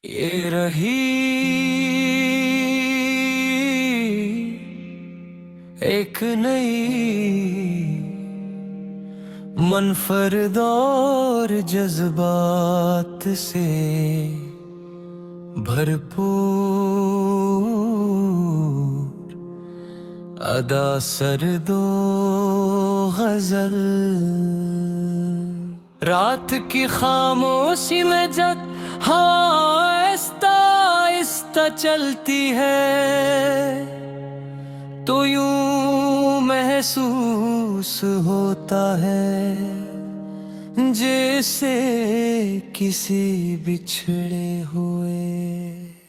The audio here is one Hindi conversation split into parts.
ये रही एक नई मुनफरद और जज्बात से भरपूर अदा सरदो गजल। रात की खामोशी में जब हवा आहिस्ता आहिस्ता चलती है तो यूं महसूस होता है जैसे किसी बिछड़े हुए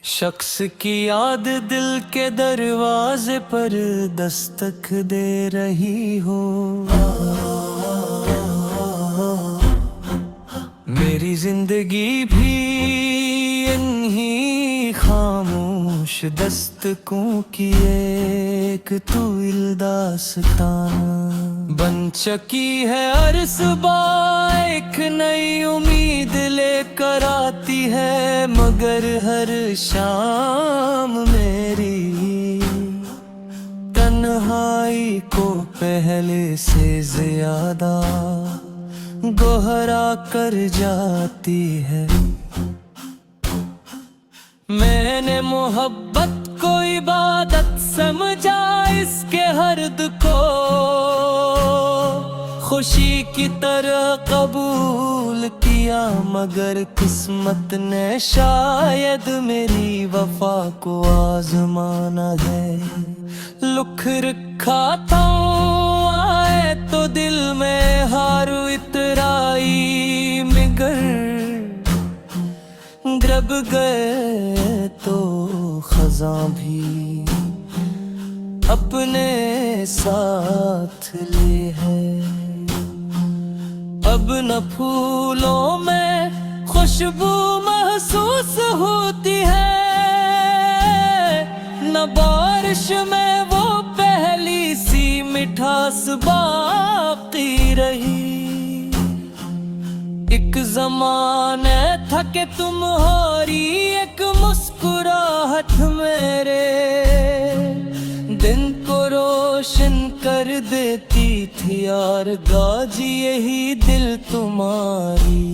शख्स की याद दिल के दरवाजे पर दस्तक दे रही हो। मेरी जिंदगी भी इन्हीं खामोश दस्तकों की एक तुइल दास्तान बन चकी है। हर सुबह एक नई उम्मीद लेकर आती है, मगर हर शाम मेरी तन्हाई को पहले से ज्यादा दोहरा कर जाती है। मैंने मोहब्बत को इबादत समझा, इसके हर्द को खुशी की तरह कबूल किया, मगर किस्मत ने शायद मेरी वफा को आजमाना है। लुक रखा था आए तो दिल में हार इतराई, मगर ग्रब गए तो खज़ां भी अपने साथ ले है। अब न फूलों में खुशबू महसूस होती है, न बारिश में वो पहली सी मिठास बाकी रही। एक ज़माने था कि तुम्हारी एक मुस्कुराहट मेरे दिन को रोशन कर देती थी यार। गाजी यही दिल तुम्हारी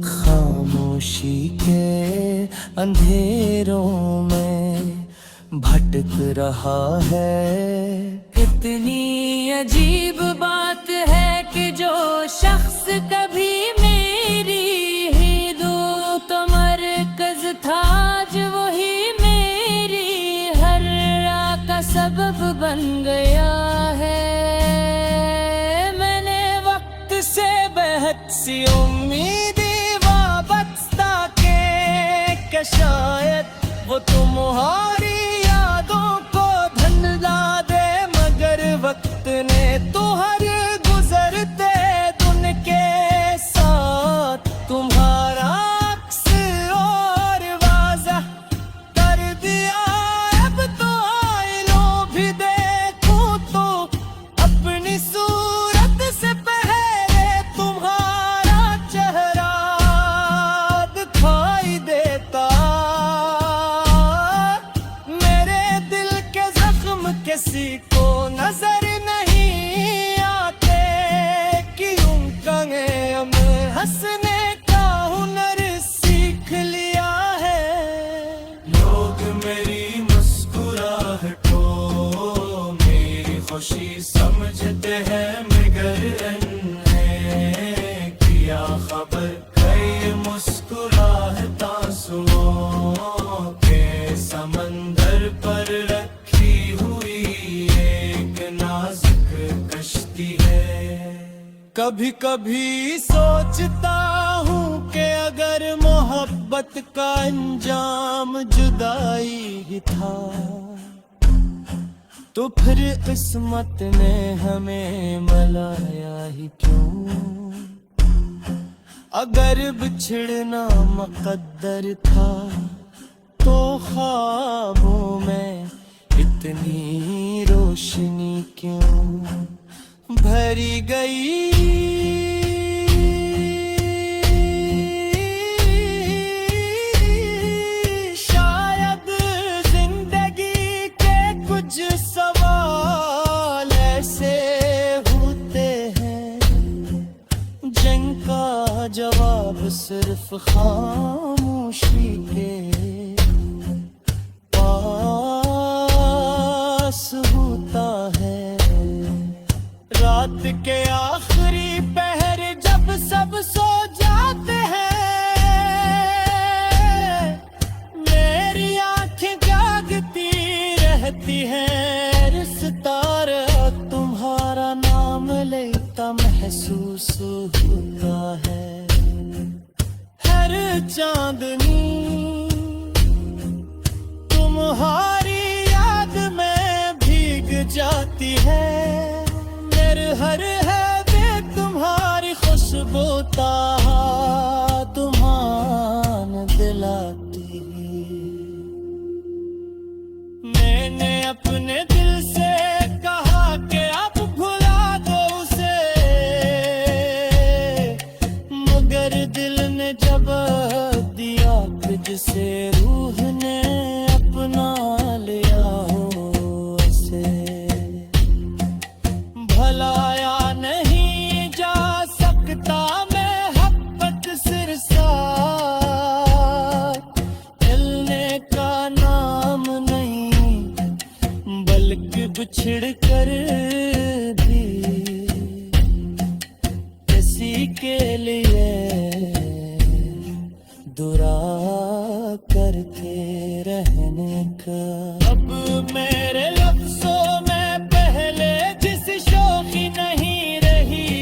खामोशी के अंधेरों में भटक रहा है। कितनी अजीब बात है कि जो शख्स कभी मेरी ही दोस्त मरकज था, आज वही मेरी हर राह का सबब बन गया है। मैंने वक्त से बेहद सी उम्मीदी वाबस्ता के शायद वो तुम्हारी यादों को धंधा दे, मगर वक्त ने तो हर गुजरते दिन के साथ तुम्हारा अक्स और वाज़ह कर दिया। अब तो आईनों भी देखूं तो अपनी सूरत से पहले तुम्हारा चेहरा दिखाई देता। मेरे दिल के जख्म किसी को नजर नहीं आते कि उनका हमें हंसने का हुनर सीख लिया है। लोग मेरी मुस्कुराहटों मेरी खुशी समझते हैं, मगर इन्हें क्या खबर कई मुस्कुराहट आंसुओं के समंदर पर रखी हुई एक नाजुक कश्ती है। कभी कभी सोचता हूँ कि अगर मोहब्बत का अंजाम जुदाई ही था तो फिर किस्मत ने हमें मिलाया ही क्यों। अगर बिछड़ना मुक़द्दर था तो ख्वाबों में इतनी रोशनी क्यों भरी गई। खामोशी के पास होता है। रात के आखिरी पहर जब सब सो जाते हैं, मेरी आंखें जागती रहती हैं। सितारा तुम्हारा नाम लेता महसूस होता है। हर चांदनी तुम्हारी याद में भीग जाती है। मेरे हर है वे तुम्हारी खुशबू तुम्हान दिलाती। मैंने अपने दिल से कहा कि अब भुला दो उसे, मगर दिल ने जवाब दिया कि जिसे रूह ने अपना लिया हो उसे भलाया नहीं जा सकता। मैं हब्बत सिरसार मिलने का नाम नहीं, बल्कि बिछड़ कर भी किसी के लिए दुआ करके रहने का। अब मेरे लफ्जों में पहले जिस शौकी नहीं रही,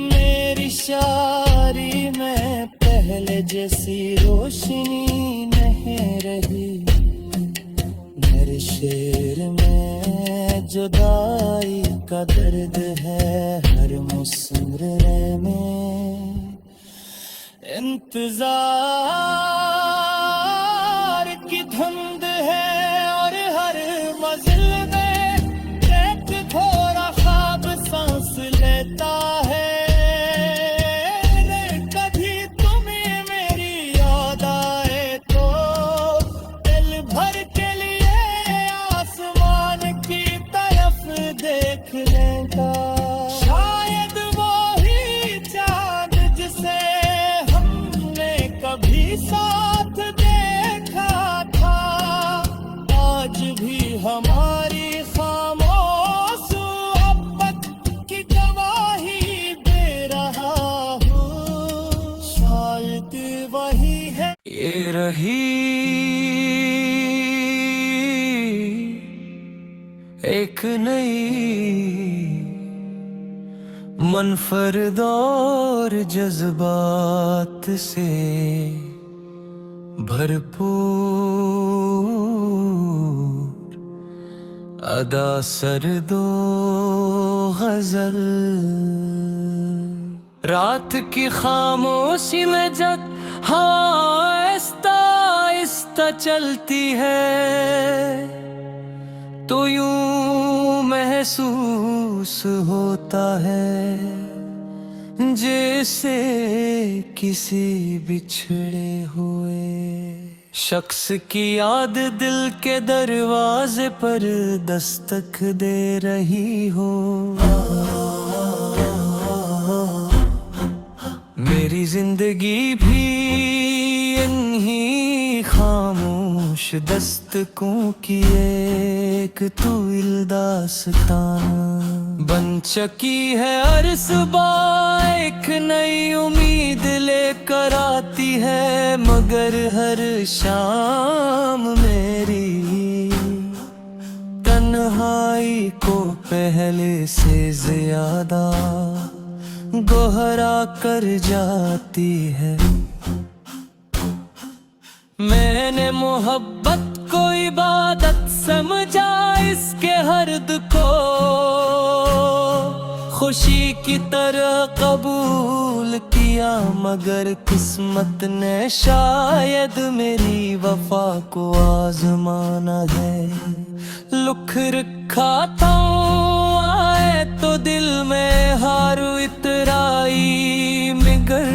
मेरी शायरी में पहले जैसी रोशनी नहीं रही। मेरे शेर में जुदाई का दर्द है, हर मुसरे में इंतजार की धुंध है, और हर मंजिल में एक थोड़ा ख्वाब सांस लेता है। कभी तुम्हें मेरी याद आए तो दिल भर के लिए आसमान की तरफ देख लेगा। शायद वो ही चांद जिसे कभी साथ देखा था, आज भी हमारी खामोश मोहब्बत की गवाही दे रहा हूँ। शायद वही है ये रही एक नई मनफरद और जज्बात से भरपूर अदा सरदो गजल। रात की खामोशी में जब हवा आहिस्ता आहिस्ता चलती है, तो यूं महसूस होता है जैसे किसी बिछड़े हुए शख्स की याद दिल के दरवाजे पर दस्तक दे रही हो। मेरी जिंदगी भी इन्हीं खामोश दस्तकों की एक तुइल दास्तान बन चकी है। हर सुबह एक नई उम्मीद लेकर आती है, मगर हर शाम मेरी तन्हाई को पहले से ज्यादा गहरा कर जाती है। मैंने मोहब्बत को इबादत समझा, इसके हर्द को खुशी की तरह कबूल किया, मगर किस्मत ने शायद मेरी वफा को आजमाना है। लुक रखा था आए तो दिल में हार इतराई, मगर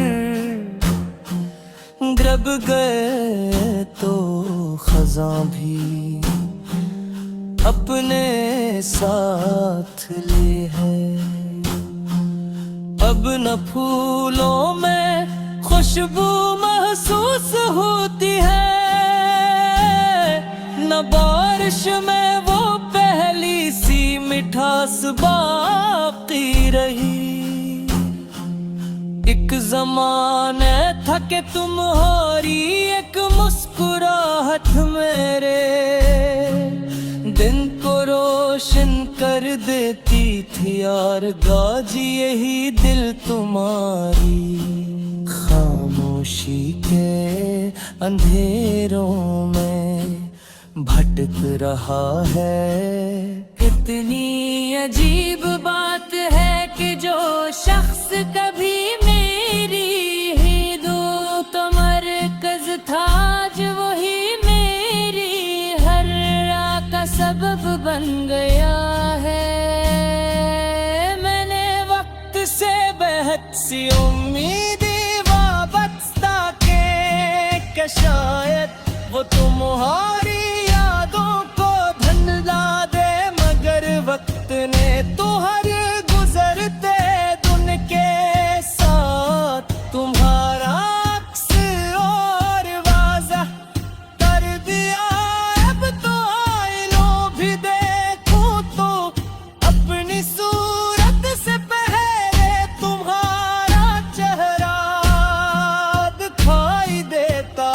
ग्रब गए तो खज़ां भी अपने साथ ले है। अब न फूलों में खुशबू महसूस होती है, न बारिश में वो पहली सी मिठास बाकी रही। एक ज़माने था कि तुम्हारी एक मुस्कुराहट मेरे दिन को रोशन कर देती थी यार। गाजी यही दिल तुम्हारी खामोशी के अंधेरों में भटक रहा है। कितनी अजीब बात है कि जो शख्स कभी मेरी ही दोस्त मरकज था, आज वही मेरी हर राह का सबब बन गया है। मैंने वक्त से बेहद सी उम्मीदें वाबस्ता के शायद वो तुम्हारी यादों को धंधा दे, मगर वक्त ने तो हर गुजरते दिन के साथ तुम्हारा अक्स और वाज़ह कर दिया। अब तो आईनों भी देखूं तो अपनी सूरत से पहले तुम्हारा चेहरा दिखाई देता।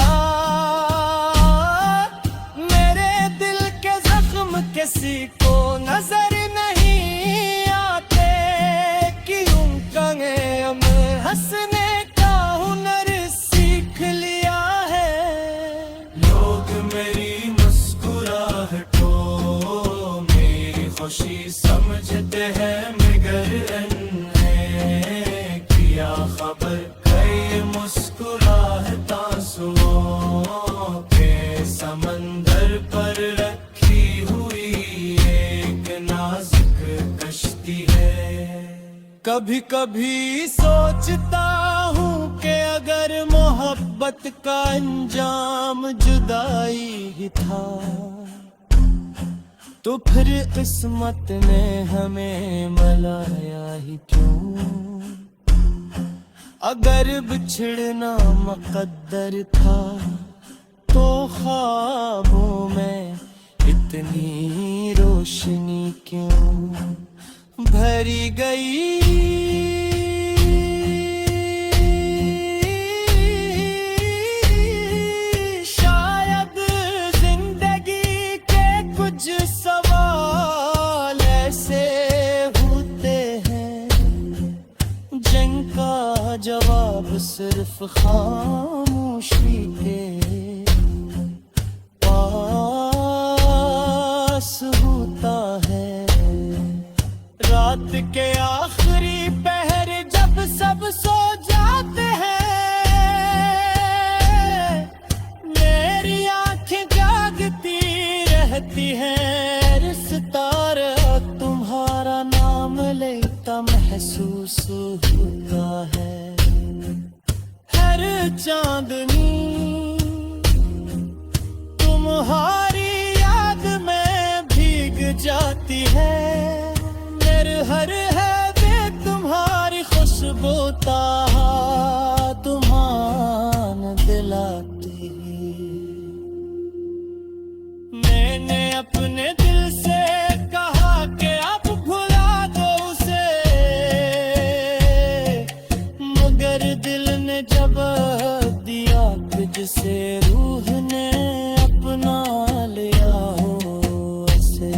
मेरे दिल के जख्म किसी को नजर नहीं आते कि उनका हमें हंसने का हुनर सीख लिया है। लोग मेरी मुस्कुराहटों मेरी खुशी समझते हैं, मगर इन्हें किया खबर कई मुस्कुराहट आंसुओं के समंदर पर रखी हुई एक नाजुक कश्ती है। कभी कभी सोचता हूँ कि अगर मोहब्बत का अंजाम जुदाई ही था, तो फिर किस्मत ने हमें मिलाया ही क्यों। अगर बिछड़ना मुकद्दर था, तो ख्वाबों में इतनी रोशनी क्यों भरी गई। शायद जिंदगी के कुछ सवाल ऐसे होते हैं जिनका जवाब सिर्फ खामोशी के पास होता है। रात के आखिरी पहर जब सब सो जाते हैं, मेरी आंखें जागती रहती हैं। सितारा तुम्हारा नाम लेता महसूस होता है। हर चांदनी तुम्हारी याद में भीग जाती है। मेरे हर है वे तुम्हारी खुशबू तुम्हान दिलाती। मैंने अपने दिल से कहा कि अब भुला दो उसे, मगर दिल ने जवाब दिया कि जिसे रूह ने अपना लिया हो उसे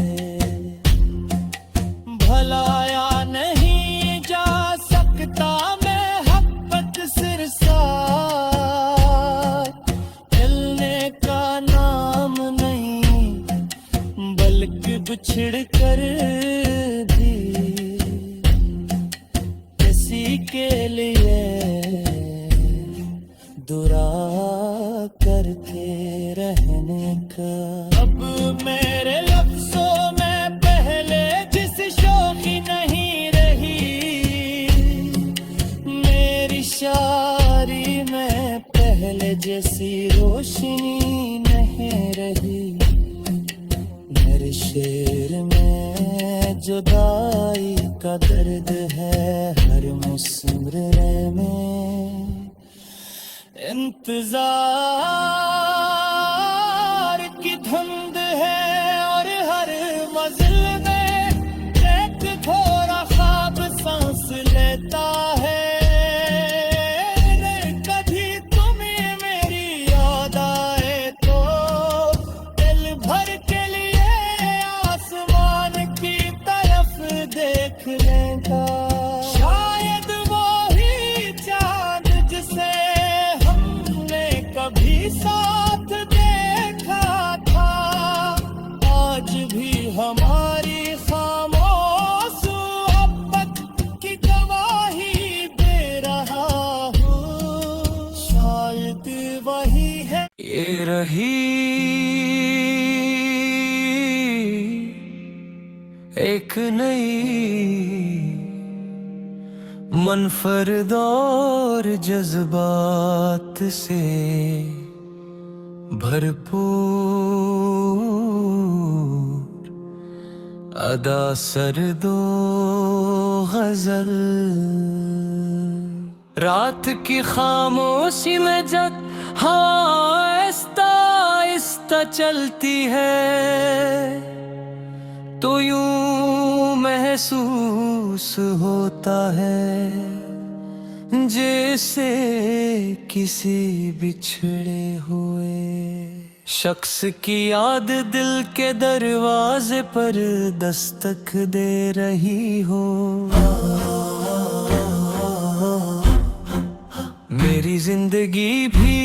भलाया नहीं जा सकता। मैं हब्बत सिरसार हिलने का नाम नहीं, बल्कि बिछड़ कर भी किसी के लिए दुआ करके रहने का। अब मेरे लफ्जों में पहले जिस शौकी नहीं रही, मेरी शायरी में पहले जैसी रोशनी नहीं रही। मेरे शेर में जुदाई का दर्द है हर मुस्मरे में। इंतजार की धुंध है और हर मंजिल में एक थोड़ा ख्वाब सांस लेता है। कभी तुम्हें मेरी याद आए तो दिल भर के लिए आसमान की तरफ देख लेता। शायद वो ही चांद जिसे हमने कभी साथ देखा था, आज भी हमारी खामोश मोहब्बत की गवाही दे रहा हूँ। शायद वही है ये रही एक नई मनफरद और जज्बात से भरपूर अदा सरदो गजल। रात की खामोशी में जब हवा आहिस्ता आहिस्ता चलती है तो यूं महसूस होता है जैसे किसी बिछड़े हुए शख्स की याद दिल के दरवाजे पर दस्तक दे रही हो। मेरी जिंदगी भी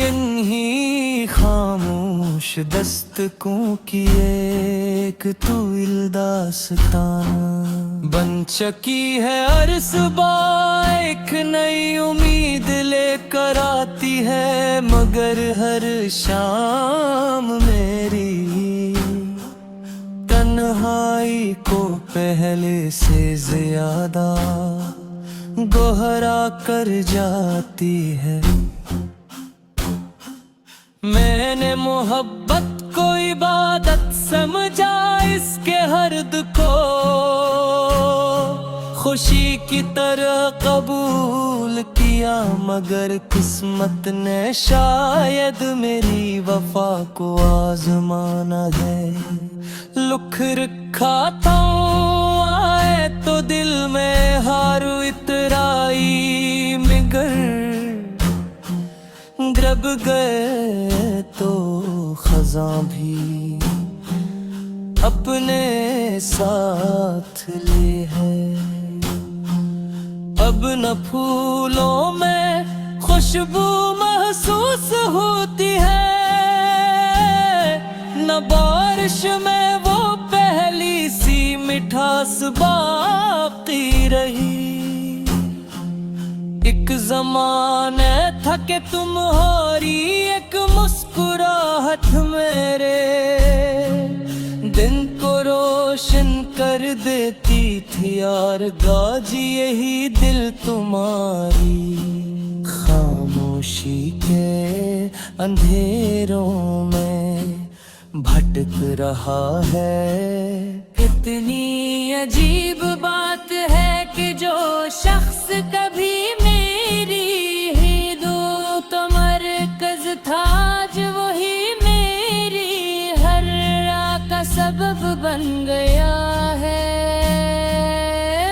इन्हीं खामोश दस्तकों की एक तुइल दास्तान बन चकी है। हर सुबह एक नई उम्मीद लेकर आती है, मगर हर शाम मेरी तन्हाई को पहले से ज्यादा गहरा कर जाती है। मैंने मोहब्बत को इबादत समझा, इसके हर्द को खुशी की तरह कबूल किया, मगर किस्मत ने शायद मेरी वफा को आजमाना है। लुक रखा था आए तो दिल में हार इतराई, मगर ग्रब गए तो खज़ां भी अपने साथ ले है। अब न फूलों में खुशबू महसूस होती है, न बारिश में वो पहली सी मिठास बाकी रही। एक ज़माने था कि तुम्हारी एक मुस्कुराहट मेरे दिन को रोशन कर देती थी यार। गाजी यही दिल तुम्हारी खामोशी के अंधेरों में भटक रहा है। कितनी अजीब बात है कि जो शख्स कभी मेरी ही दोस्त मरकज था, आज वही मेरी हर राह का सबब बन गया है।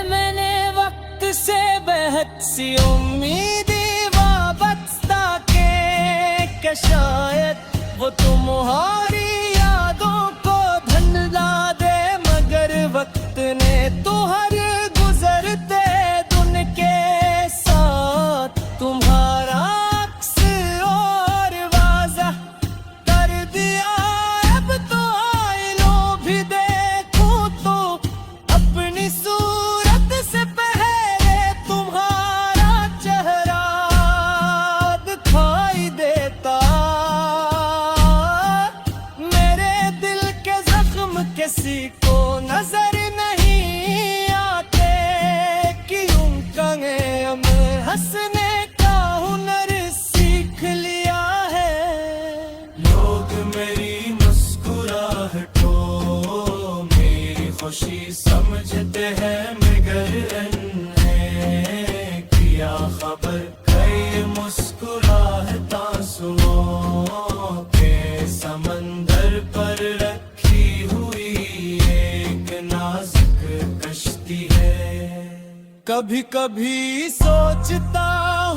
मैंने वक्त से बेहद सी उम्मीदी वाबस्ता के शायद वो तुम्हारी यादों को धंधा दे, मगर वक्त ने तो हर गुजरते दिन के साथ तुम्हारा अक्स और वाज़ह कर दिया। अब तो आईनों भी देखूं तो अपनी सूरत से पहले तुम्हारा चेहरा दिखाई देता। मेरे दिल के जख्म किसी को नजर नहीं कभी कभी सोचता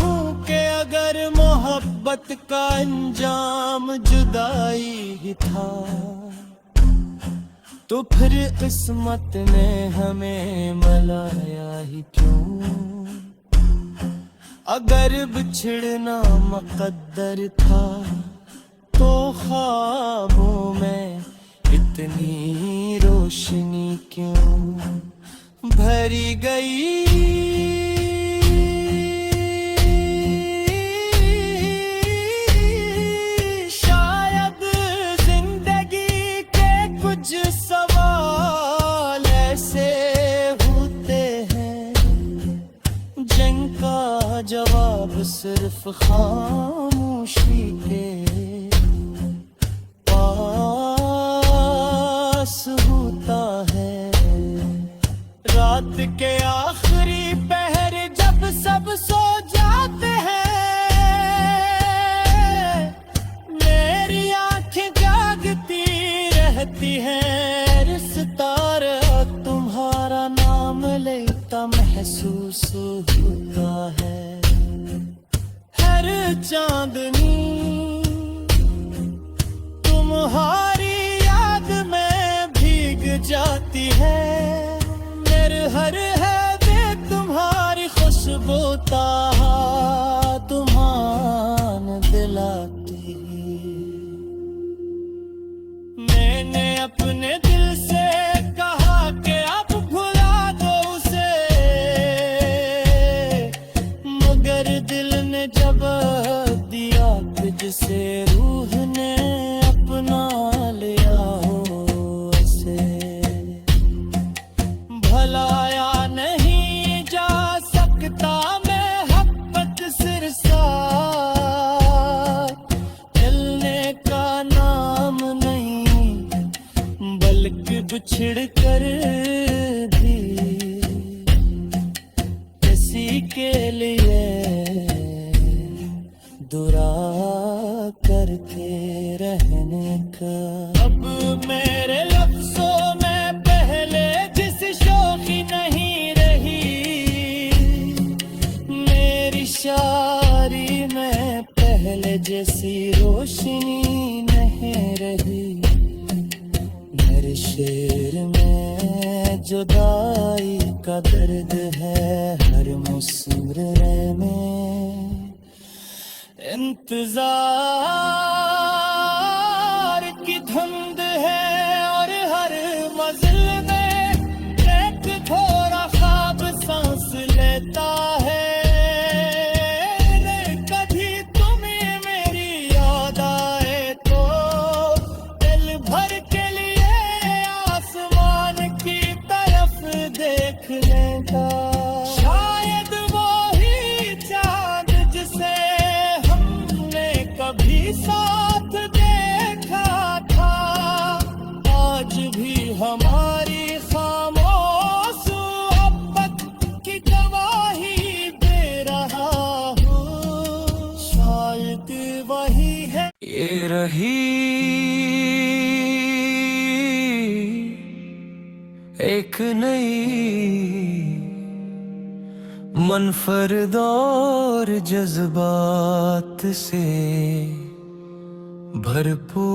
हूँ कि अगर मोहब्बत का अंजाम जुदाई ही था तो फिर किस्मत ने हमें मलाया ही क्यों। अगर बिछड़ना मुकद्दर था तो ख्वाबों में इतनी रोशनी क्यों भरी गई। शायद जिंदगी के कुछ सवाल ऐसे होते हैं जिनका जवाब सिर्फ खामोशी के पास होता है। रात के आखिरी पहर जब सब सो जाते हैं मेरी आंखें जागती रहती हैं। सितारा तुम्हारा नाम लेता महसूस होता है। हर चांदनी तुम्हारी याद में भीग जाती है। मेरे हर है वे तुम्हारी खुशबू तुम्हान दिलाती। मैंने अपने दिल से कहा कि अब भुला दो उसे मगर दिल ने जवाब दिया कि जिसे रूह ने अपना लिया हो उसे भलाया नहीं जा सकता। मोहब्बत सिरसार मिलने का नाम नहीं बल्कि बिछड़ कर भी किसी के लिए दुआ करके रहने का। अब मेरे लफ्जों में पहले जिस शौकी नहीं रही मेरी शायरी में पहले जैसी रोशनी नहीं रही। मेरे शेर में जुदाई का दर्द है हर मुस्कुराने में इंतजार की धुंध है और हर मंजिल में एक थोड़ा ख्वाब सांस लेता है। कभी तुम्हें मेरी याद आए तो दिल भर के लिए आसमान की तरफ देख लेता। शायद वो ही चांद जिसे कभी साथ देखा था आज भी हमारी खामोश मोहब्बत की गवाही दे रहा हूँ। शायद वही है ये रही एक नई मनफरद और जज्बात से भरपूर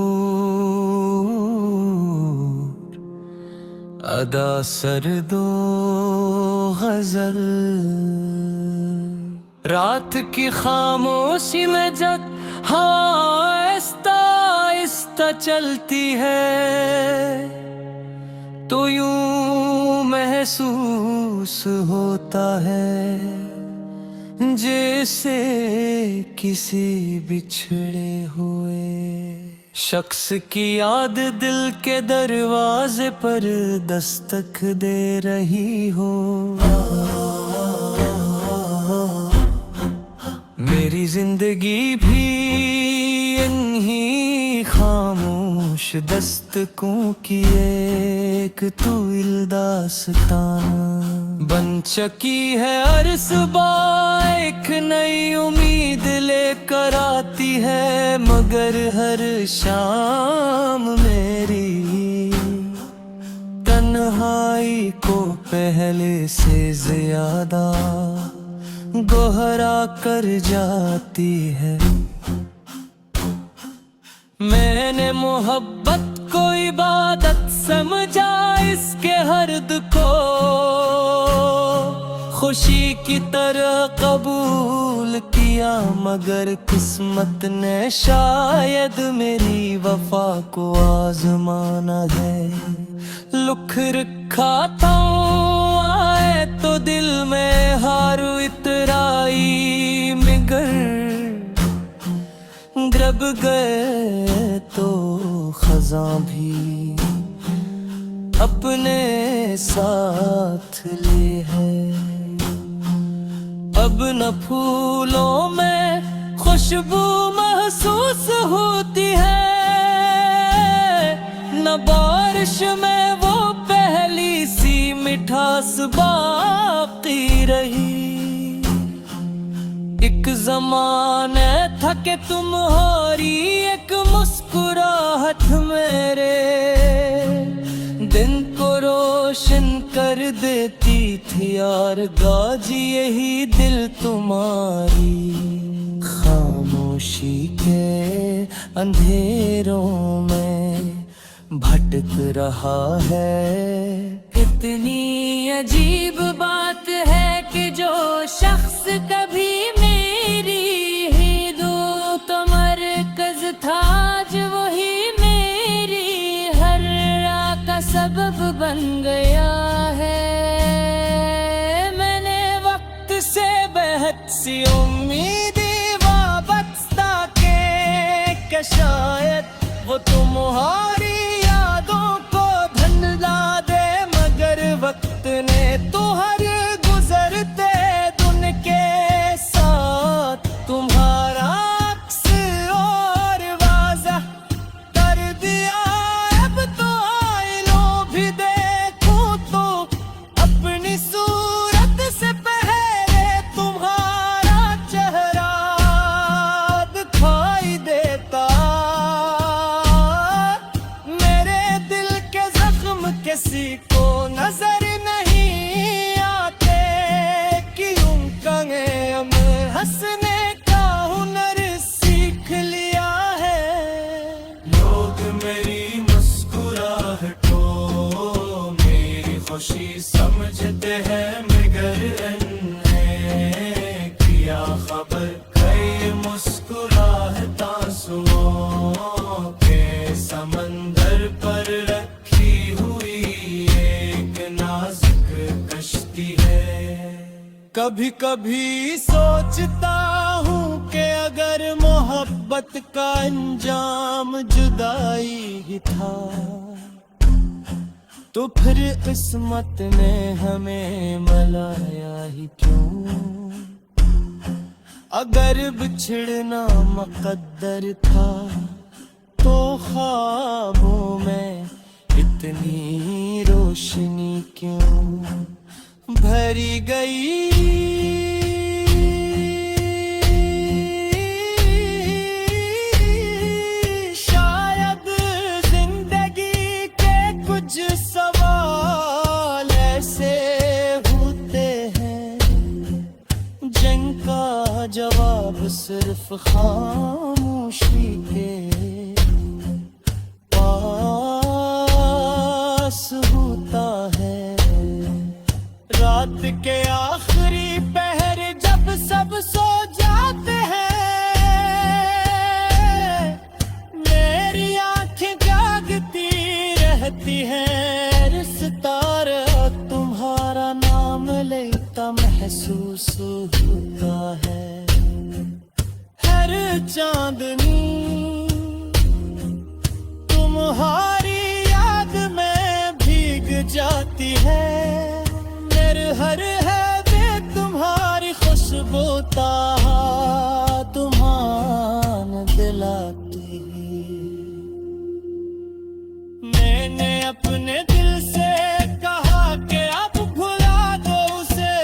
अदा सरदो गजल। रात की खामोशी में जब हवा आहिस्ता आहिस्ता चलती है तो यूं महसूस होता है जैसे किसी बिछड़े हुए शख्स की याद दिल के दरवाजे पर दस्तक दे रही हो। मेरी जिंदगी भी इन्हीं खामोश दस्तकों की एक तुइल दास्तान बन चकी है। हर सुबह एक नई उम्मीद लेकर आती है मगर हर शाम मेरी तन तन्हाई को पहले से ज्यादा दोहरा कर जाती है। मैंने मोहब्बत को इबादत समझा, इसके हर्द को खुशी की तरह कबूल किया, मगर किस्मत ने शायद मेरी वफा को आजमाना है। लुख रखा था आए तो दिल में हारू इतराई, मगर ग्रब गए तो खज़ां भी अपने साथ ले है। अब न फूलों में खुशबू महसूस होती है, न बारिश में वो पहली सी मिठास बाकी रही। एक ज़माने था कि तुम्हारी एक मुस्कुराहट मेरे दिन को रोशन कर देती थी यार। गाजी यही दिल तुम्हारी खामोशी के अंधेरों में भटक रहा है। कितनी अजीब बात है कि जो शख्स कभी मेरी ही दोस्त मरकज था, आज वही मेरी हर राह का सबब बन गया है। मैंने वक्त से बेहद सी उम्मीदी वाबस्ता के शायद वो तुम्हारी यादों को धंधा दे, मगर वक्त ने तो हर गुजरते दिन के साथ तुम्हारा अक्स और वाज़ह कर दिया। अब तो आईनों भी देखूं तो अपनी सूरत से पहले तुम्हारा चेहरा दिखाई देता। मेरे दिल के जख्म किसी को नजर नहीं आते कि उनका हम हंसने का हुनर सीख लिया है। लोग मेरी मुस्कुराहटों मेरी खुशी समझते हैं, मगर इन्हें किया खबर कई मुस्कुराहट आंसुओं के समंदर पर रखी हुई एक नाजुक कश्ती है। कभी कभी सोचता हूँ कि अगर मोहब्बत का अंजाम जुदाई ही था, तो फिर किस्मत ने हमें मिलाया ही क्यों। अगर बिछड़ना मुकद्दर था, तो ख्वाबों में इतनी रोशनी क्यों भरी गई। शायद जिंदगी के कुछ सवाल ऐसे होते हैं जिनका जवाब सिर्फ खामोशी के पास होता है। रात के आखिरी पहर जब सब सो जाते हैं, मेरी आंखें जागती रहती हैं। सितारा तुम्हारा नाम लेता महसूस होता है। हर चांदनी तुम्हारी याद में भीग जाती है। हर है वे तुम्हारी खुशबू तुम्हान दिलाती। मैंने अपने दिल से कहा कि अब भुला दो उसे,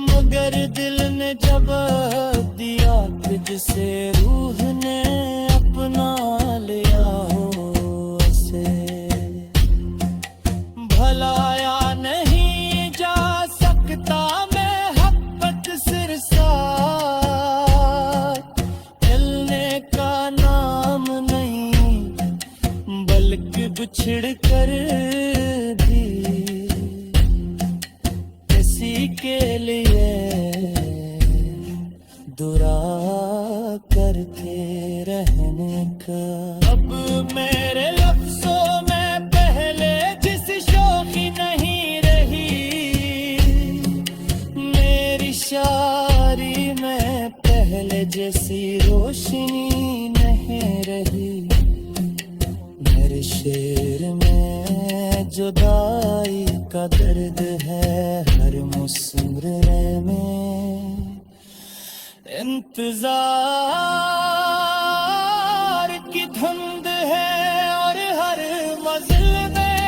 मगर दिल ने जवाब दिया कि जिसे रूह ने अपना लिया हो उसे। छिड़ कर भी किसी के लिए दुआ करते रहने का। अब मेरे लफ्जों में पहले जिस शौकी नहीं रही, मेरी शायरी में पहले जैसी रोशनी नहीं रही। मेरे शेर में जुदाई का दर्द है, हर मुस्कुराने में इंतजार की धुंध है और हर मंजिल में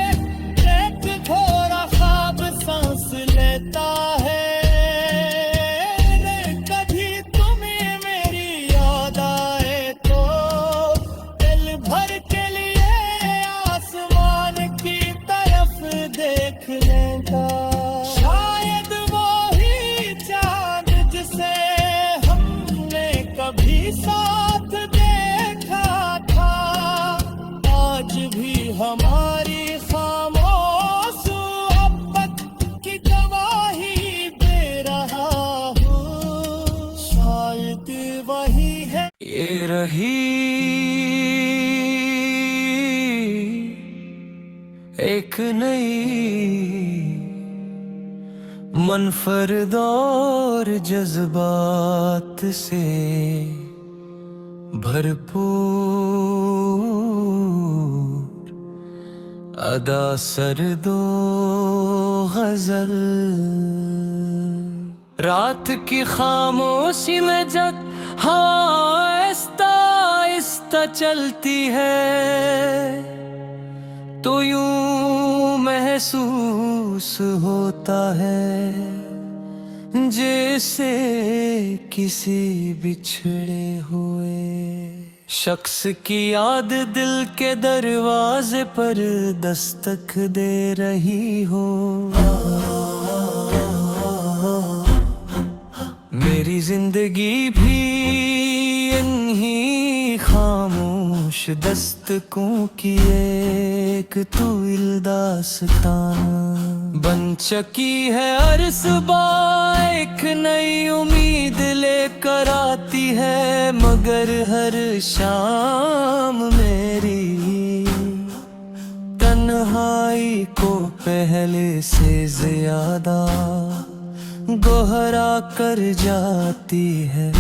एक थोड़ा ख्वाब सांस लेता है। कभी तुम्हें मेरी याद आए तो दिल भर के लिए आसमान की तरफ देख लेता। शायद वो ही चांद जिसे कभी साथ देखा था, आज भी हमारी खामोश मोहब्बत की गवाही दे रहा हूँ। शायद वही है ये रही एक नई मनफरद और जज्बात से भरपूर अदा सरदो गजल। रात की खामोशी में जब हवा आहिस्ता आहिस्ता चलती है, तो यूं महसूस होता है जैसे किसी बिछड़े हुए शख्स की याद दिल के दरवाजे पर दस्तक दे रही हो। मेरी जिंदगी भी इन्हीं खामोश दस्तकों की एक तुइल दास्तान बन चुकी है। हर सुबह एक नई उम्मीद लेकर आती है, मगर हर शाम मेरी तन्हाई को पहले से ज्यादा गहरा कर जाती है।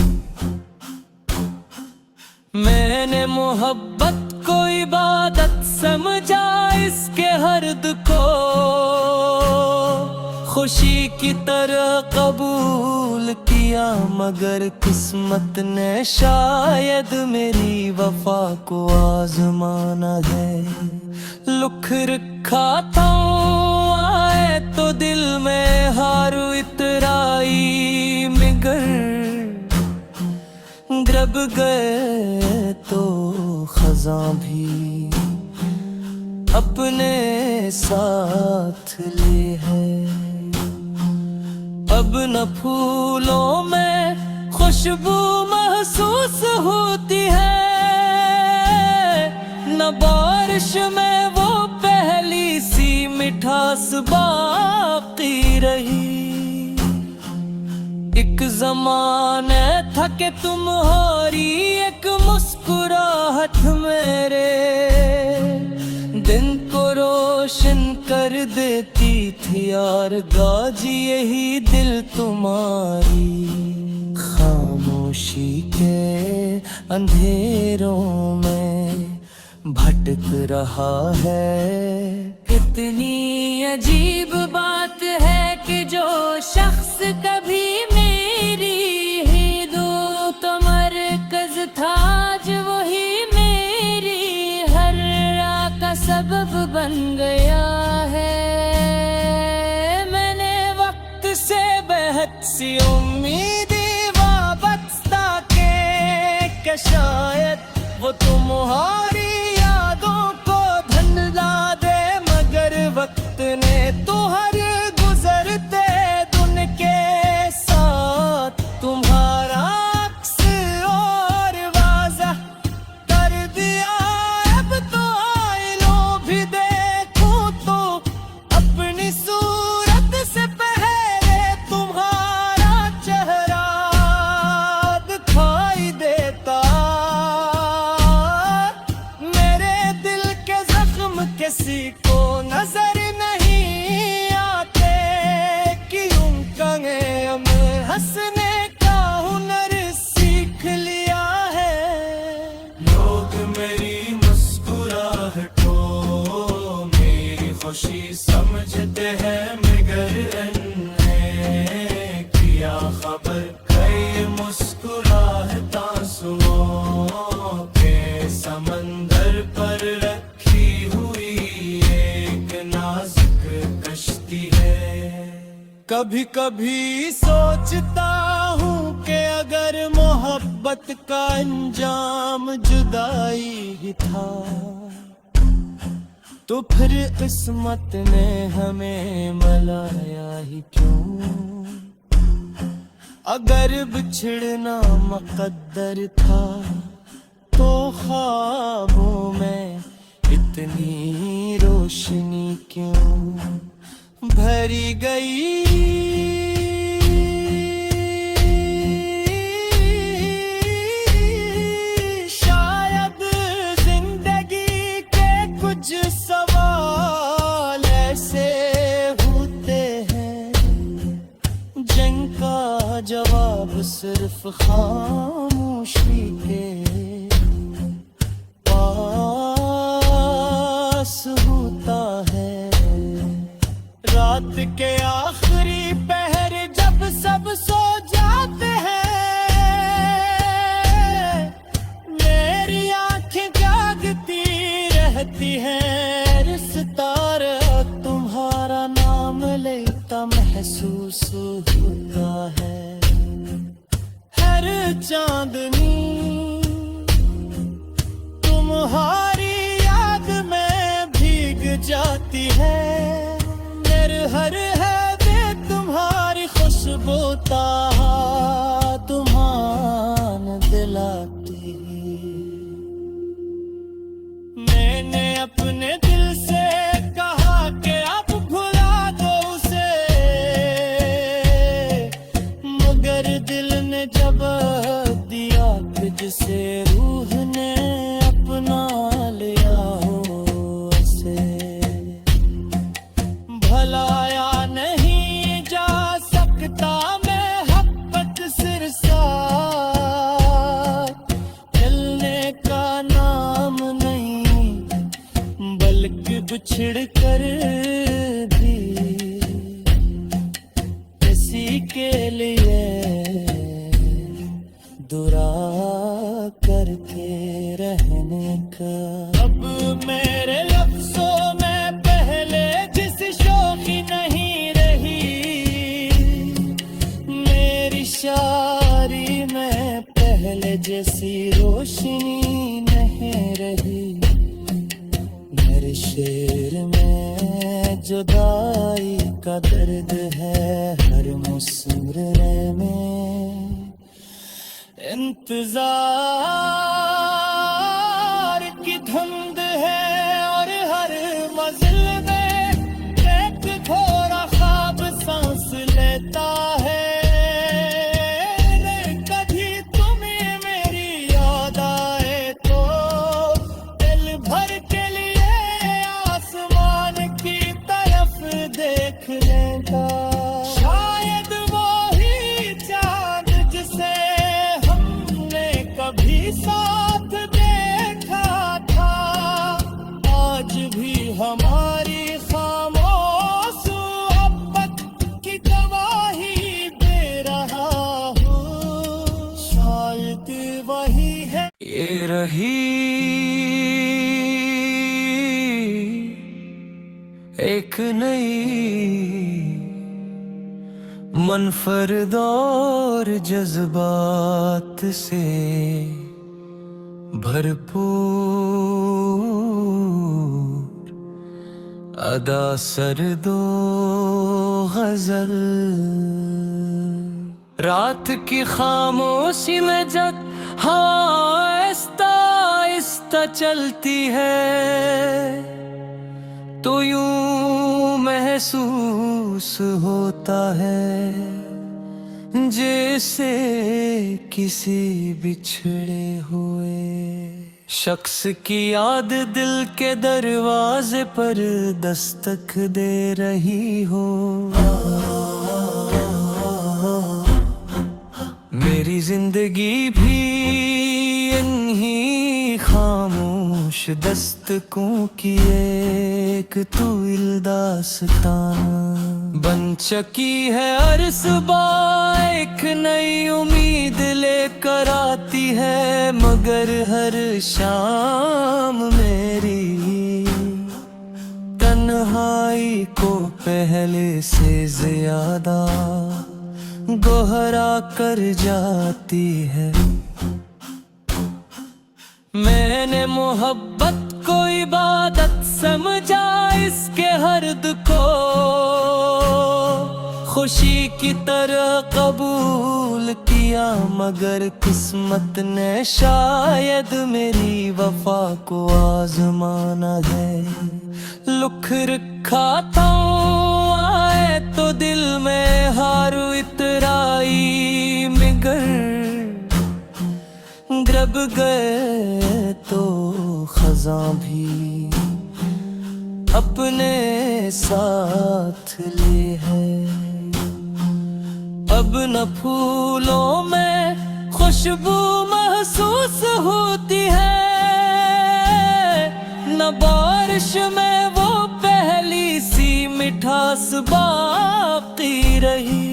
मैंने मोहब्बत को इबादत समझा, इसके हर्द को खुशी की तरह कबूल किया, मगर किस्मत ने शायद मेरी वफा को आजमाना है। लुक रखा था आए तो दिल में हारू इतराई मिगर, ग्रब गए तो खज़ां भी अपने साथ ले है। अब न फूलों में खुशबू महसूस होती है, न बारिश में वो पहली सी मिठास बाकी रही। एक ज़माने था कि तुम्हारी एक मुस्कुराहट मेरे दिन को रोशन कर देती थी यार। गाजी यही दिल तुम्हारी खामोशी के अंधेरों में भटक रहा है। कितनी अजीब बात है कि जो शख्स कभी मेरी ही दोस्त मरकज था, आज वही मेरी हर राह का सबब बन गया है। मैंने वक्त से बेहद सी उम्मीदें वाबस्ता के शायद वो तुम्हारी यादों को धंधा दे, मगर वक्त ने तो हर गुजरते दिन के साथ तुम्हारा अक्स और वाज़ह कर दिया। अब तो आईनों भी दे कभी कभी सोचता हूँ कि अगर मोहब्बत का अंजाम जुदाई ही था तो फिर किस्मत ने हमें मिलाया ही क्यों। अगर बिछड़ना मुकद्दर था तो ख्वाबों में इतनी रोशनी क्यों भरी गई। शायद जिंदगी के कुछ सवाल ऐसे होते हैं जिनका जवाब सिर्फ खामोशी के पास होता है। रात के आखिरी पहर जब सब सो जाते हैं मेरी आंखें जागती रहती हैं। सितारा तुम्हारा नाम लेता महसूस होता है। हर चांदनी तुम्हारी याद में भीग जाती है। हर है दे तुम्हारी खुशबू तुम्हान दिलाती। मैंने अपने दिल से कहा कि अब भुला दो उसे मगर दिल ने जवाब दिया कि जिसे रूह ने अपना लिया हो उसे भलाया नहीं जा सकता। मैं हब्बत सिरसा मिलने का नाम नहीं बल्कि बिछड़ कर भी किसी के लिए दुआ करके रहने का। अब मेरे लफ्जों में पहले जिस शौकी नहीं रही मेरी शायरी में पहले जैसी रोशनी नहीं रही। मेरे शेर में जुदाई का दर्द है हर मुसरे में इंतजार की धुंध है और हर मंजिल में एक थोड़ा ख्वाब सांस लेता है। कभी तुम्हें मेरी याद आए तो दिल भर के लिए आसमान की तरफ देख लेता। शायद वो ही चांद जिसे कभी साथ देखा था आज भी हमारी खामोश मोहब्बत की गवाही दे रहा हूँ। शायद वही है ये रही एक नई मनफरद और जज्बात से भरपूर अदा सरदो गजल। रात की खामोशी में जब हवा आहिस्ता आहिस्ता चलती है तो यूं महसूस होता है जैसे किसी बिछड़े हुए शख्स की याद दिल के दरवाजे पर दस्तक दे रही हो। मेरी जिंदगी भी इन्हीं खामोश दस्तकों की एक तुइल दास्तान बन चकी है। हर सुबह एक नई उम्मीद लेकर आती है मगर हर शाम मेरी तन्हाई को पहले से ज्यादा दोहरा कर जाती है। मैंने मोहब्बत को इबादत समझा, इसके हर्द को खुशी की तरह कबूल किया, मगर किस्मत ने शायद मेरी वफा को आजमाना है। लुख रखा था आए तो दिल में हारू इतराई मिगर, ग्रब गए तो खज़ां भी अपने साथ ले है। अब न फूलों में खुशबू महसूस होती है, न बारिश में वो पहली सी मिठास बाकी रही।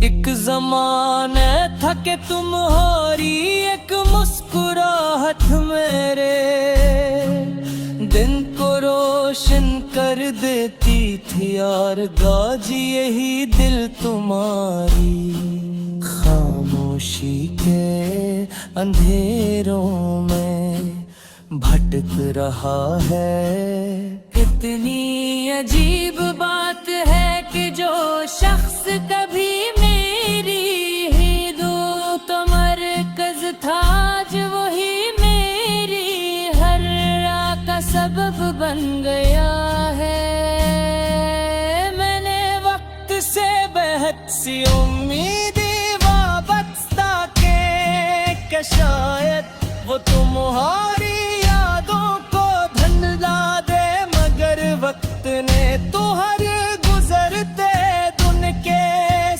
एक ज़माने था कि तुम्हारी एक मुस्कुराहट मेरे दिन को रोशन कर देती थी यार, गाजी यही दिल तुम्हारी खामोशी के अंधेरों में भटक रहा है। कितनी अजीब बात है कि जो शख्स कभी मेरी ही दोस्त मरकज था, आज वही मेरी हर राह का सबब बन गया है। मैंने वक्त से बेहद सी उम्मीदी वाबस्ता के शायद वो तुम्हारी यादों को धंधा दे, मगर वक्त ने तो हर गुजरते दिन के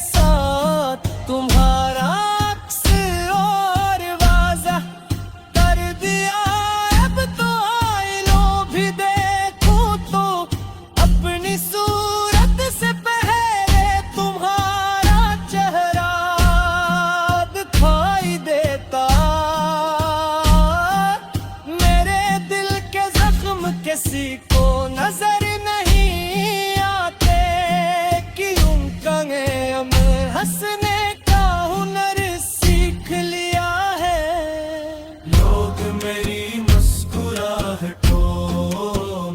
साथ तुम्हारा अक्स और वाज़ह कर दिया। अब तो आईनों भी देखूं तो अपनी सूरत से पहले तुम्हारा चेहरा दिखाई देता। मेरे दिल के जख्म किसी को नजर नहीं आते कि उनका हम हंसने का हुनर सीख लिया है। लोग मेरी मुस्कुराहटों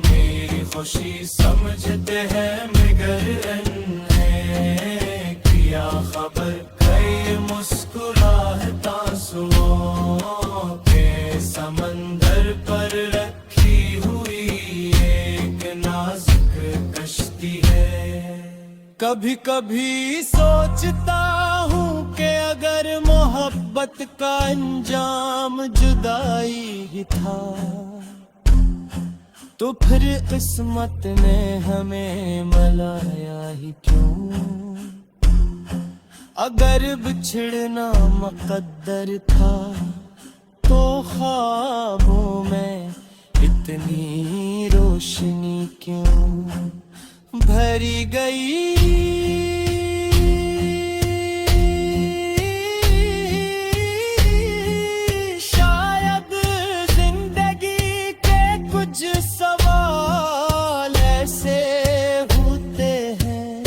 मेरी खुशी समझते हैं, मगर इन्हें क्या खबर कई मुस्कुराहटा आंसुओं के समंदर पर रखी हुई एक नाजुक कश्ती है। कभी कभी सोचता हूँ कि अगर मोहब्बत का अंजाम जुदाई ही था, तो फिर किस्मत ने हमें मिलाया ही क्यों। अगर बिछड़ना मुकद्दर था, तो ख्वाबों में इतनी रोशनी क्यों भरी गई। शायद जिंदगी के कुछ सवाल ऐसे होते हैं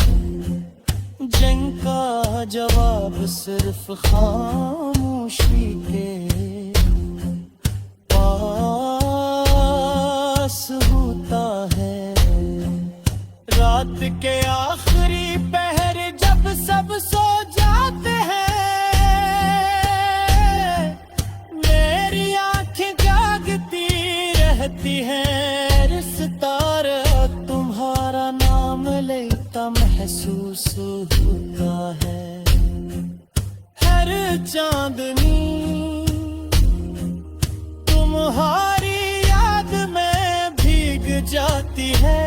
जिनका जवाब सिर्फ खामोशी के पास होता है। रात के आखिरी पहर जब सब सो जाते हैं, मेरी आंखें जागती रहती हैं। सितारा तुम्हारा नाम लेता महसूस होता है। हर चांदनी तुम्हारी याद में भीग जाती है।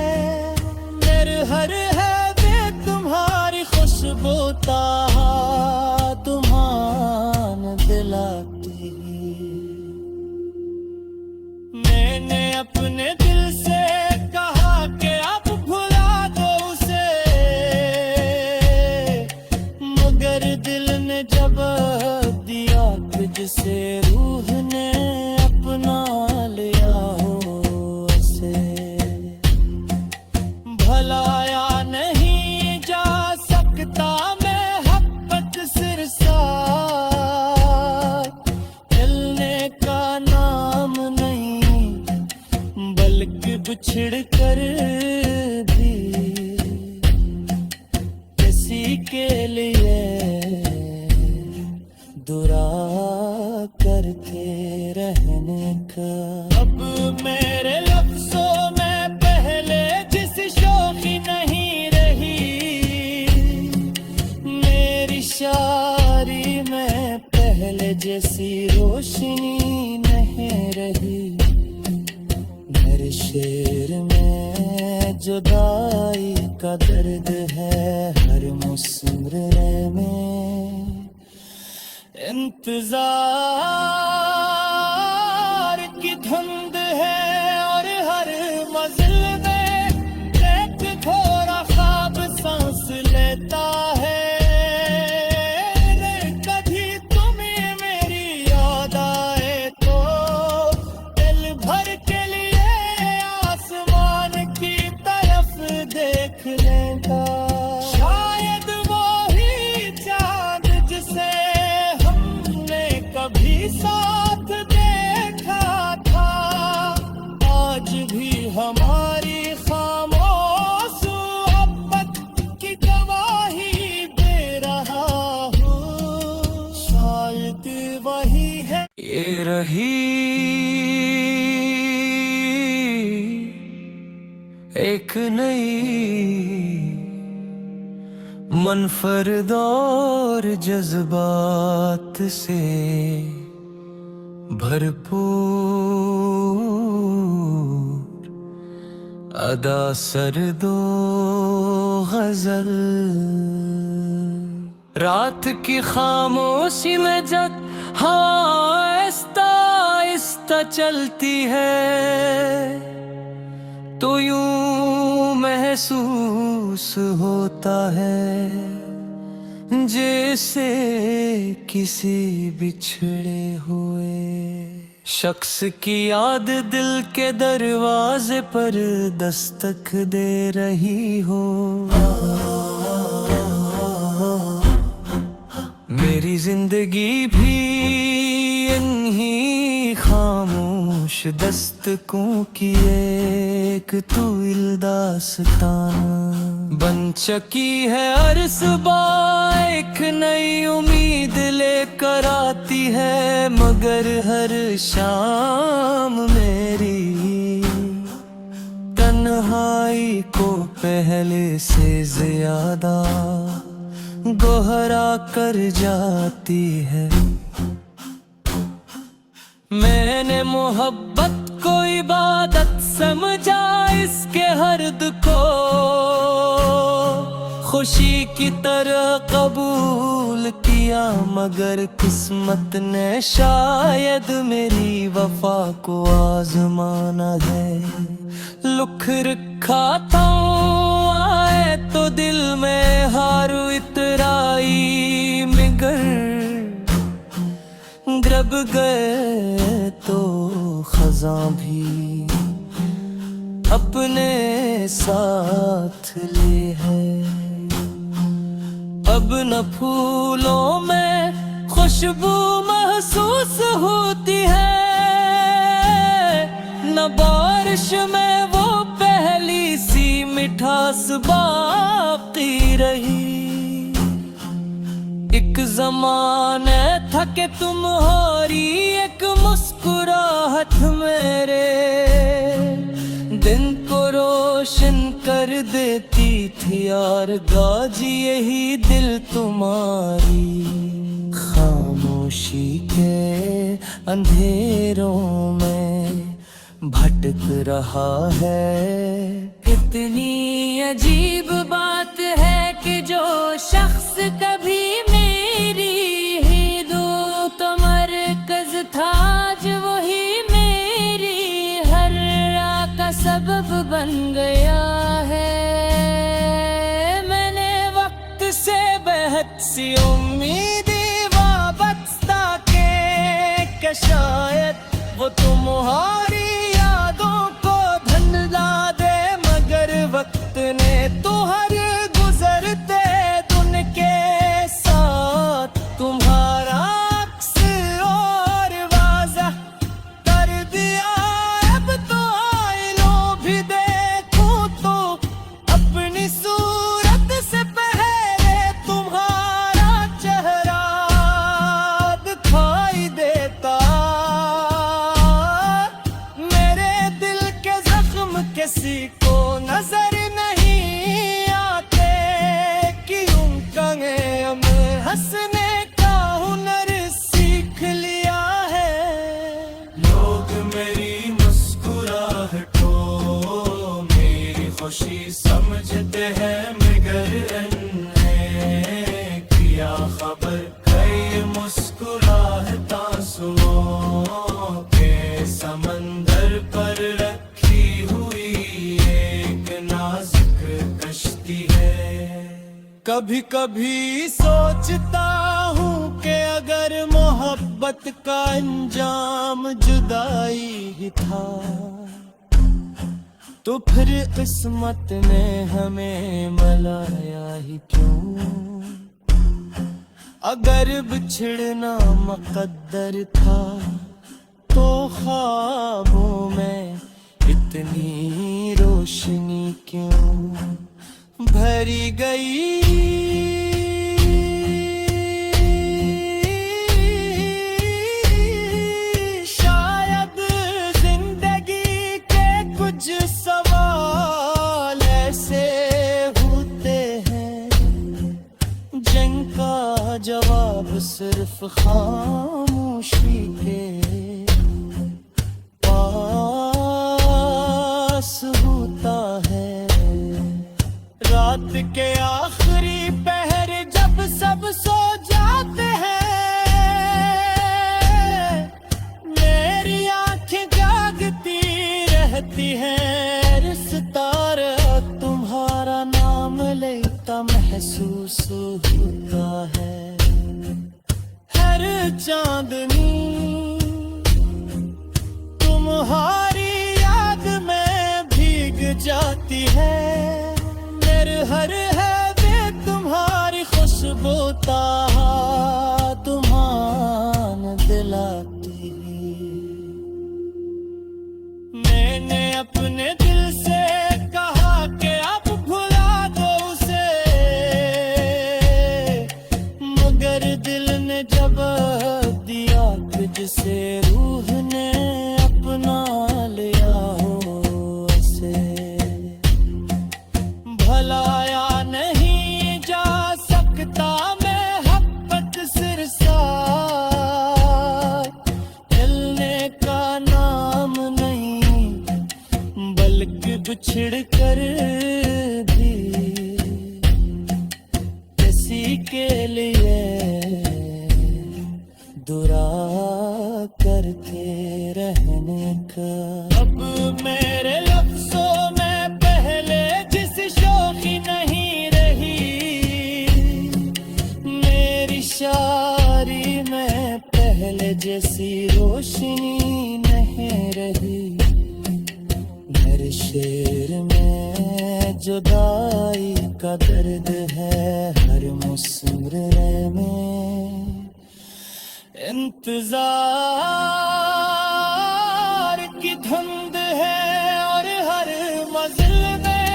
मेरे हर है वे तुम्हारी खुशबू तुम्हान दिलाती। मैंने अपने दिल से कहा कि अब भुला दो उसे, मगर दिल ने जवाब दिया कि जिसे रूह ने अपना लिया हो उसे। बिछड़ कर भी किसी के लिए दुआ करते रहने का। अब मेरे लफ्जों में पहले जिस शौकी नहीं रही, मेरी शायरी में पहले जैसी रोशनी नहीं रही। मेरे शेर में जुदाई का दर्द है, हर मुस्मरे में इंतजार की धुंध है और हर मंजिल में एक थोड़ा ख्वाब सांस लेता है। कभी तुम्हें मेरी याद आए तो दिल भर के लिए आसमान की तरफ देख लेगा। शायद वो ही चांद जिसे कभी साथ देखा था, आज भी हमारी खामोश मोहब्बत की गवाही दे रहा हूँ। शायद वही है ये रही एक नई मनफरद और जज्बात से भरपूर अदा सरदो गजल। रात की खामोशी में जब हवा आहिस्ता आहिस्ता चलती है तो यूं महसूस होता है जैसे किसी बिछड़े हुए शख्स की याद दिल के दरवाजे पर दस्तक दे रही हो। मेरी जिंदगी भी इन्हीं खामोश दस्तकों की एक तुइल दास्तान बन चकी है। हर सुबह एक नई उम्मीद लेकर आती है, मगर हर शाम मेरी तन्हाई को पहले से ज्यादा गोहरा कर जाती है। मैंने मोहब्बत को इबादत समझा, इसके हर्द को खुशी की तरह कबूल किया, मगर किस्मत ने शायद मेरी वफा को आजमाना है। लुक रखा था आए तो दिल में हारू इतराई मिगर ग्रब गए तो खजां भी अपने साथ ले है। अब न फूलों में खुशबू महसूस होती है, न बारिश में वो पहली सी मिठास बाकी रही। एक ज़माने था कि तुम्हारी एक मुस्कुराहट मेरे दिन को रोशन कर देती थी यार। गाजी यही दिल तुम्हारी खामोशी के अंधेरों में भटक रहा है। कितनी अजीब बात है कि जो शख्स कभी मेरी ही दोस्त मरकज था, आज वही मेरी हर राह का सबब बन गया है। मैंने वक्त से बेहद सी उम्मीदें वाबस्ता के शायद वो तुम्हारी यादों को धंधा दे, मगर वक्त ने तो हर गुजरते दिन के साथ तुम्हारा अक्स और वाज़ह कर दिया। अब तो आईनों भी दे कभी कभी सोचता हूँ कि अगर मोहब्बत का अंजाम जुदाई ही था तो फिर किस्मत ने हमें मिलाया ही क्यों। अगर बिछड़ना मुकद्दर था तो ख्वाबों में इतनी रोशनी क्यों भरी गई। शायद जिंदगी के कुछ सवाल ऐसे होते हैं जिनका जवाब सिर्फ खामोशी के पास होता है। रात के आखिरी पहर जब सब सो जाते हैं मेरी आंखें जागती रहती हैं। सितारा तुम्हारा नाम लेता महसूस होता है। हर चांदनी तुम्हारी याद में भीग जाती है। मेरे हर है वे तुम्हारी खुशबू तुम्हान दिलाती। मैंने अपने दिल से कहा कि अब भुला दो उसे मगर दिल ने जवाब दिया कि जिसे रूह ने अपना लिया हो उसे भलाया नहीं जा सकता। मैं हब्बत सिरसार हिलने का नाम नहीं बल्कि बिछड़ कर भी किसी के लिए दुआ करते रहने का। अब मेरे लफ्जों में पहले जिस शौकी नहीं रही मेरी शायरी में पहले जैसी रोशनी नहीं रही। हर शेर में जुदाई का दर्द है हर मुस्कुराने में इंतजार की धुंध है और हर मंजिल में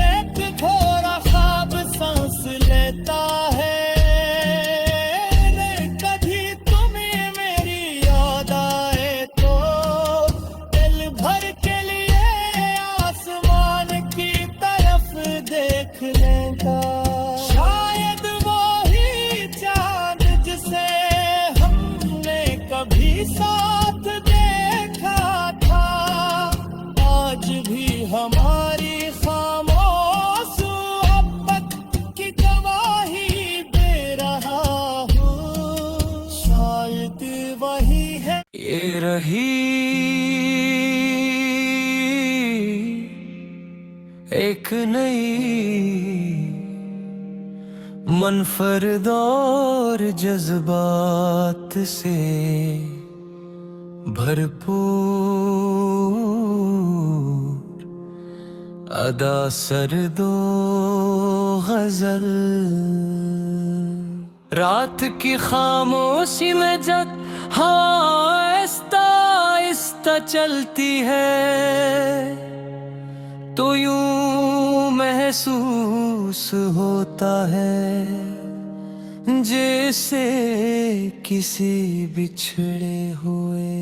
एक थोड़ा ख्वाब सांस लेता है। कभी तुम्हें मेरी याद आए तो दिल भर के लिए आसमान की तरफ देख लेता। शायद वो ही चांद जिसे कभी साथ देखा था आज भी हमारी खामोश मोहब्बत की गवाही दे रहा हूँ। शायद वही है ये रही एक नई मनफरद और जज्बात से भरपूर अदा सरदो गजल। रात की खामोशी में जब हवा आहिस्ता आहिस्ता चलती है तो यूं महसूस होता है जैसे किसी बिछड़े हुए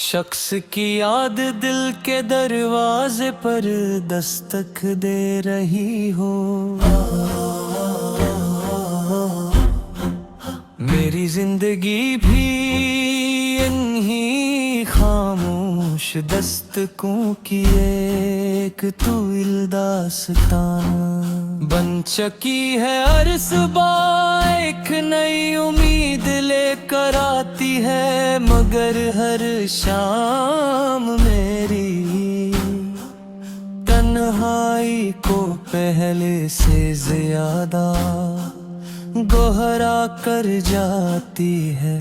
शख्स की याद दिल के दरवाजे पर दस्तक दे रही हो। मेरी जिंदगी भी इन्हीं खामोश दस्तकों की एक तुइल दास्तान बन चकी है। हर सुबह एक नई उम्मीद लेकर आती है मगर हर शाम मेरी तन तन्हाई को पहले से ज्यादा गोहरा कर जाती है।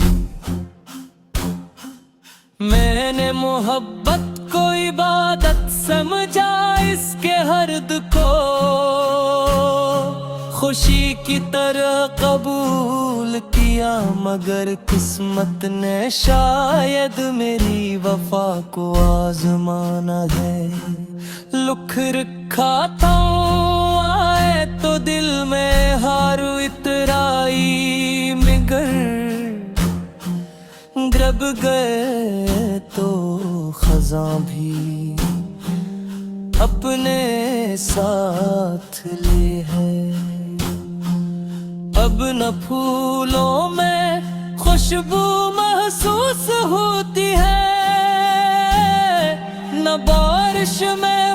मैंने मोहब्बत को इबादत समझा, इसके हर्द को खुशी की तरह कबूल किया, मगर किस्मत ने शायद मेरी वफा को आजमाना है। लुख रखा था आए तो दिल में हारू इतराई मिगर, ग्रब गए तो खज़ां भी अपने साथ ले है। अब न फूलों में खुशबू महसूस होती है, न बारिश में